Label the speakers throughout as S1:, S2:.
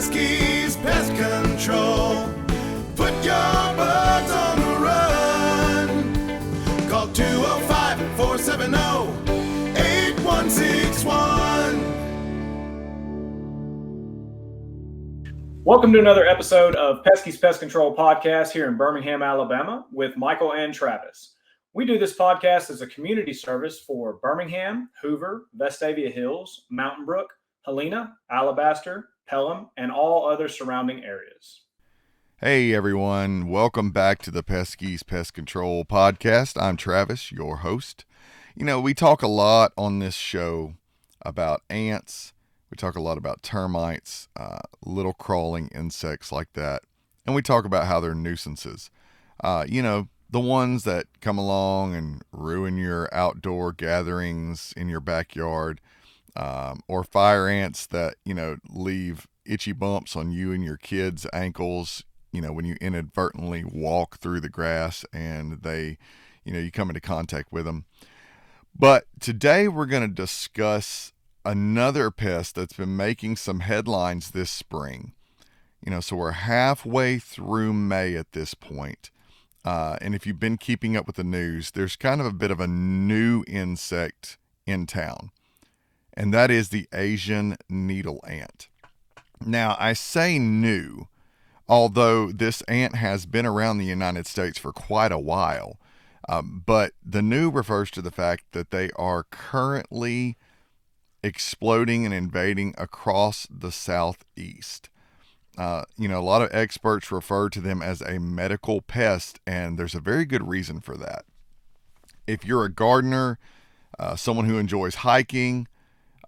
S1: Peskies Pest Control. Put your bugs on the run. Call 205-470-8161.
S2: Welcome to another episode of Peskies Pest Control podcast here in Birmingham, Alabama with Michael and Travis. We do this podcast as a community service for Birmingham, Hoover, Vestavia Hills, Mountain Brook, Helena, Alabaster, Pelham, and all other surrounding areas.
S3: Hey everyone, welcome back to the Peskies Pest Control podcast. I'm Travis, your host. You know, we talk a lot on this show about ants. We talk a lot about termites, little crawling insects like that. And we talk about how they're nuisances. The ones that come along and ruin your outdoor gatherings in your backyard, or fire ants that, leave itchy bumps on you and your kids' ankles, when you inadvertently walk through the grass and they, you come into contact with them. But today we're going to discuss another pest that's been making some headlines this spring. So we're halfway through May at this point. And if you've been keeping up with the news, there's kind of a bit of a new insect in town, and that is the Asian needle ant. Now, I say new, although this ant has been around the United States for quite a while, but the new refers to the fact that they are currently exploding and invading across the southeast. A lot of experts refer to them as a medical pest, and there's a very good reason for that. If you're a gardener, someone who enjoys hiking,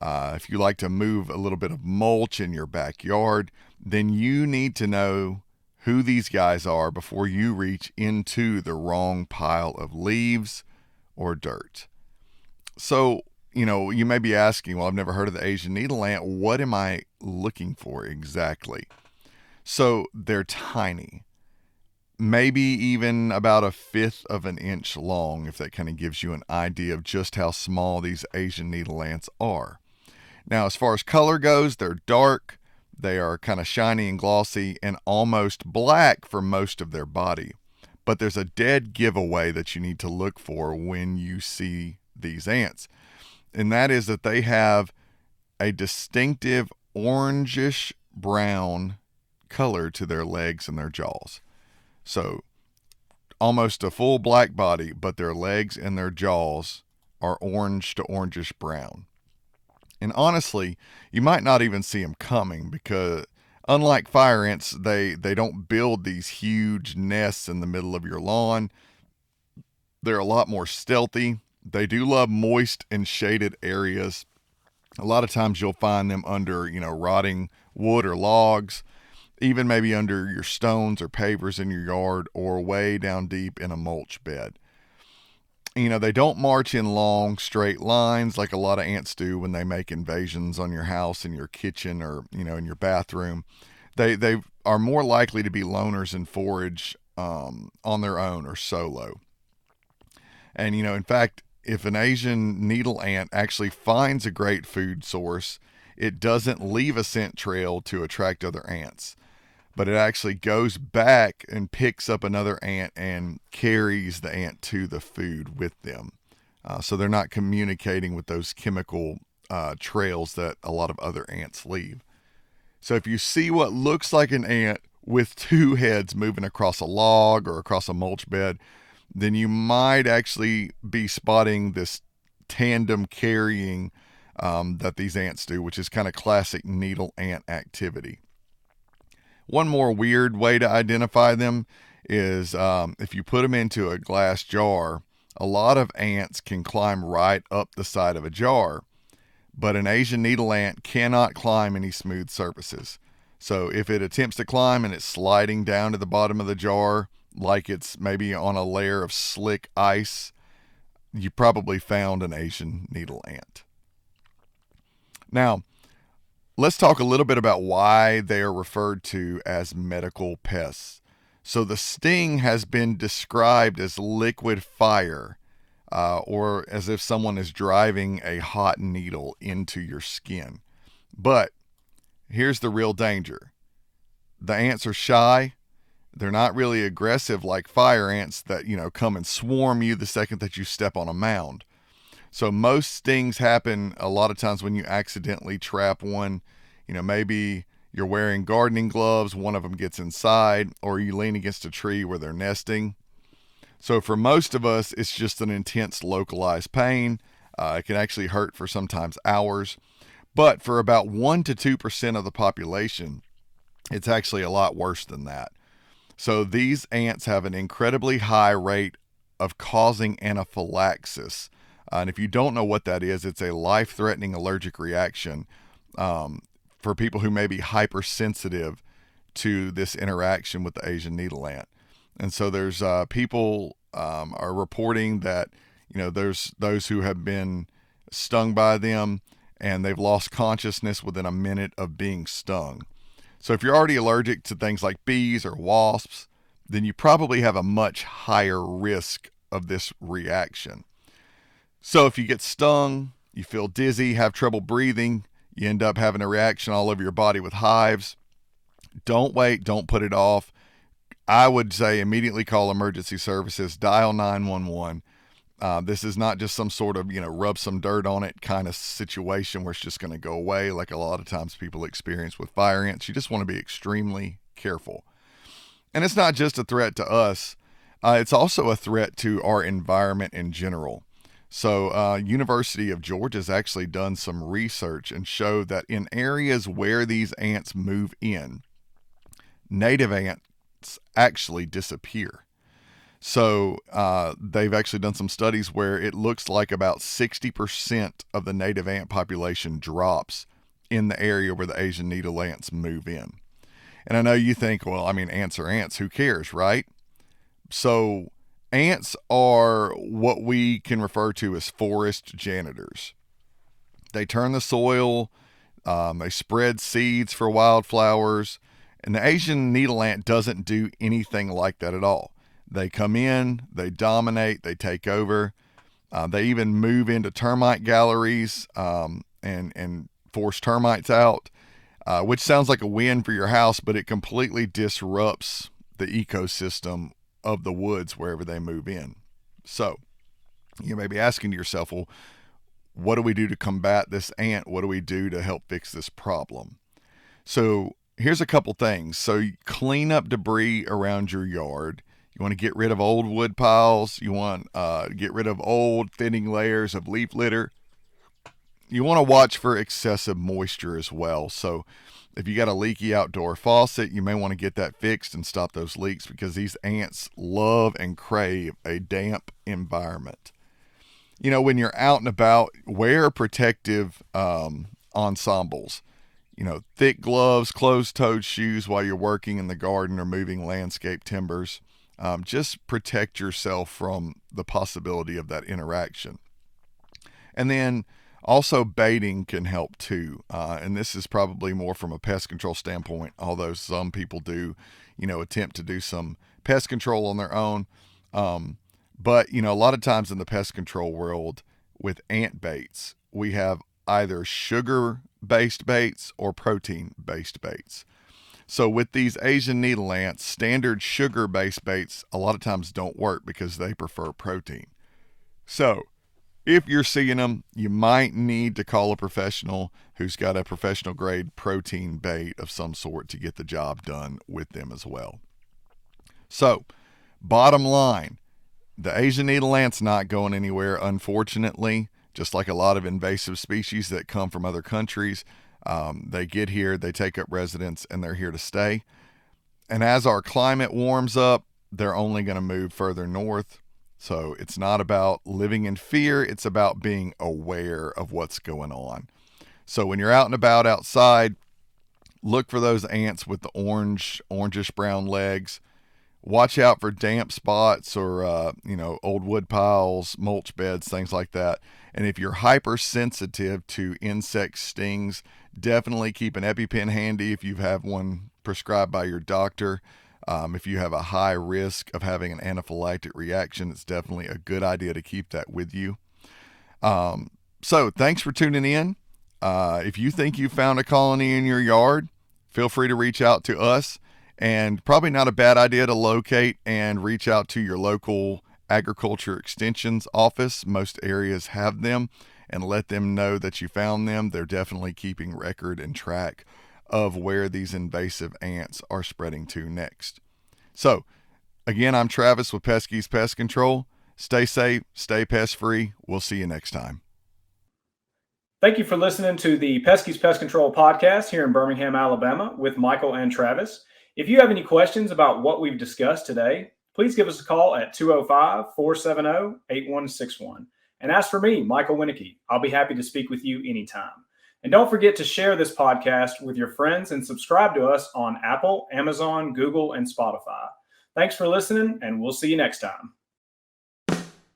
S3: if you like to move a little bit of mulch in your backyard, then you need to know who these guys are before you reach into the wrong pile of leaves or dirt. So, you may be asking, well, I've never heard of the Asian needle ant. What am I looking for exactly? So they're tiny, maybe even about 1/5 of an inch long, if that kind of gives you an idea of just how small these Asian needle ants are. Now, as far as color goes, they're dark, they are kind of shiny and glossy, and almost black for most of their body. But there's a dead giveaway that you need to look for when you see these ants, and that is that they have a distinctive orangish brown color to their legs and their jaws. So almost a full black body, but their legs and their jaws are orange to orangish brown. And honestly, you might not even see them coming, because unlike fire ants, they don't build these huge nests in the middle of your lawn. They're a lot more stealthy. They do love moist and shaded areas. A lot of times you'll find them under, rotting wood or logs, even maybe under your stones or pavers in your yard, or way down deep in a mulch bed. They don't march in long, straight lines like a lot of ants do when they make invasions on your house, in your kitchen, or, in your bathroom. They are more likely to be loners and forage on their own or solo. And, in fact, if an Asian needle ant actually finds a great food source, it doesn't leave a scent trail to attract other ants, but it actually goes back and picks up another ant and carries the ant to the food with them. So they're not communicating with those chemical trails that a lot of other ants leave. So if you see what looks like an ant with two heads moving across a log or across a mulch bed, then you might actually be spotting this tandem carrying that these ants do, which is kind of classic needle ant activity. One more weird way to identify them is if you put them into a glass jar. A lot of ants can climb right up the side of a jar, but an Asian needle ant cannot climb any smooth surfaces. So if it attempts to climb and it's sliding down to the bottom of the jar like it's maybe on a layer of slick ice, you probably found an Asian needle ant. Now, let's talk a little bit about why they are referred to as medical pests. So the sting has been described as liquid fire, or as if someone is driving a hot needle into your skin. But here's the real danger. The ants are shy. They're not really aggressive like fire ants that, come and swarm you the second that you step on a mound. So most stings happen a lot of times when you accidentally trap one. Maybe you're wearing gardening gloves, one of them gets inside, or you lean against a tree where they're nesting. So for most of us, it's just an intense localized pain. It can actually hurt for sometimes hours. But for about 1 to 2% of the population, it's actually a lot worse than that. So these ants have an incredibly high rate of causing anaphylaxis. And if you don't know what that is, it's a life-threatening allergic reaction for people who may be hypersensitive to this interaction with the Asian needle ant. And so there's people are reporting that, there's those who have been stung by them and they've lost consciousness within a minute of being stung. So if you're already allergic to things like bees or wasps, then you probably have a much higher risk of this reaction. So if you get stung, you feel dizzy, have trouble breathing, you end up having a reaction all over your body with hives, don't wait, don't put it off. I would say immediately call emergency services, dial 911. This is not just some sort of, rub some dirt on it kind of situation where it's just going to go away like a lot of times people experience with fire ants. You just want to be extremely careful. And it's not just a threat to us. It's also a threat to our environment in general. So University of Georgia has actually done some research and showed that in areas where these ants move in, native ants actually disappear. So they've actually done some studies where it looks like about 60% of the native ant population drops in the area where the Asian needle ants move in. And I know you think, well, ants are ants, who cares, right? So ants are what we can refer to as forest janitors. They turn the soil, they spread seeds for wildflowers, and the Asian needle ant doesn't do anything like that at all. They come in, they dominate, they take over. They even move into termite galleries and force termites out, which sounds like a win for your house, but it completely disrupts the ecosystem of the woods wherever they move in. So you may be asking yourself, well, what do we do to combat this ant? What do we do to help fix this problem? So here's a couple things. So you clean up debris around your yard. You want to get rid of old wood piles. You want to get rid of old thinning layers of leaf litter. You want to watch for excessive moisture as well. So if you got a leaky outdoor faucet, you may want to get that fixed and stop those leaks because these ants love and crave a damp environment. When you're out and about, wear protective ensembles. Thick gloves, closed-toed shoes while you're working in the garden or moving landscape timbers. Just protect yourself from the possibility of that interaction. And then also baiting can help too. And this is probably more from a pest control standpoint, although some people do, attempt to do some pest control on their own. But, a lot of times in the pest control world with ant baits, we have either sugar-based baits or protein-based baits. So with these Asian needle ants, standard sugar-based baits a lot of times don't work because they prefer protein. So if you're seeing them, you might need to call a professional who's got a professional grade protein bait of some sort to get the job done with them as well. So bottom line, the Asian needle ant's not going anywhere, unfortunately, just like a lot of invasive species that come from other countries. They get here, they take up residence, and they're here to stay. And as our climate warms up, they're only going to move further north. So it's not about living in fear. It's about being aware of what's going on. So when you're out and about outside, look for those ants with the orangish brown legs. Watch out for damp spots or, old wood piles, mulch beds, things like that. And if you're hypersensitive to insect stings, definitely keep an EpiPen handy if you have one prescribed by your doctor. If you have a high risk of having an anaphylactic reaction, it's definitely a good idea to keep that with you. So thanks for tuning in. If you think you found a colony in your yard, feel free to reach out to us. And probably not a bad idea to locate and reach out to your local agriculture extensions office. Most areas have them, and let them know that you found them. They're definitely keeping record and track of where these invasive ants are spreading to next. So, again, I'm Travis with Peskies Pest Control. Stay safe, stay pest free. We'll see you next time.
S2: Thank you for listening to the Peskies Pest Control podcast here in Birmingham, Alabama with Michael and Travis. If you have any questions about what we've discussed today, please give us a call at 205-470-8161 and ask for me, Michael Winnicky. I'll be happy to speak with you anytime. And don't forget to share this podcast with your friends and subscribe to us on Apple, Amazon, Google, and Spotify. Thanks for listening, and we'll see you next time.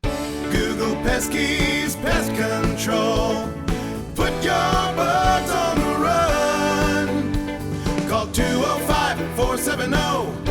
S1: Google Peskies Pest Control. Put your bugs on the run. Call 205-470